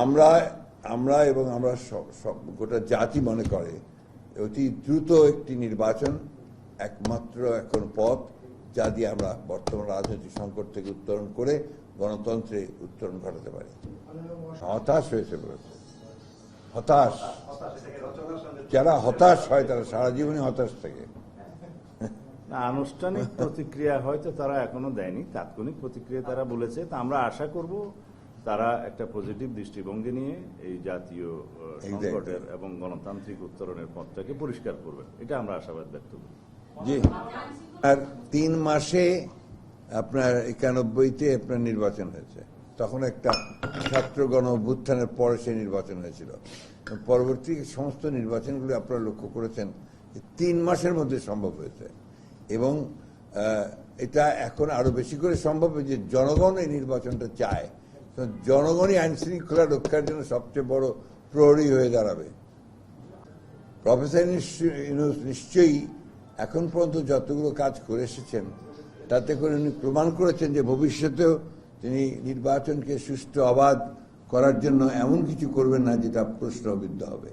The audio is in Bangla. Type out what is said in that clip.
আমরা আমরা এবং আমরা গোটা জাতি মনে করে অতি দ্রুত একটি নির্বাচন একমাত্র এখন পথ, যা দিয়ে আমরা বর্তমান রাজনৈতিক সংকট থেকে উত্তরণ করে গণতন্ত্রে উত্তরণ ঘটাতে পারি। হতাশ হয়েছে বলেছে, হতাশ, যারা হতাশ হয় তারা সারা জীবনে হতাশ থাকে। আনুষ্ঠানিক প্রতিক্রিয়া হয়তো তারা এখনো দেয়নি, তাৎক্ষণিক প্রতিক্রিয়া তারা বলেছে। তা আমরা আশা করব তারা একটা পজিটিভ দৃষ্টিভঙ্গি নিয়ে এই জাতীয় সংকটের এবং গণতান্ত্রিক উত্তরণের পথটাকে পরিষ্কার করবেন, এটা আমরা আশাবাদ ব্যক্ত করি। জি, আর 3 মাসে আপনার 91-তে আপনার নির্বাচন হয়েছে, তখন একটা ছাত্র গণ অভ্যুত্থানের পরে সেই নির্বাচন হয়েছিল। পরবর্তী সমস্ত নির্বাচনগুলো আপনারা লক্ষ্য করেছেন 3 মাসের মধ্যে সম্ভব হয়েছে, এবং এটা এখন আরো বেশি করে সম্ভব যে জনগণ এই নির্বাচনটা চায়। জনগণই আইন শৃঙ্খলা রক্ষার জন্য সবচেয়ে বড় প্রহরী হয়ে দাঁড়াবে। প্রফেসর ইউনূস নিশ্চয়ই এখন পর্যন্ত যতগুলো কাজ করে এসেছেন তাতে করে উনি প্রমাণ করেছেন যে ভবিষ্যতেও তিনি নির্বাচনকে সুষ্ঠু অবাধ করার জন্য এমন কিছু করবেন না যেটা প্রশ্নবিদ্ধ হবে।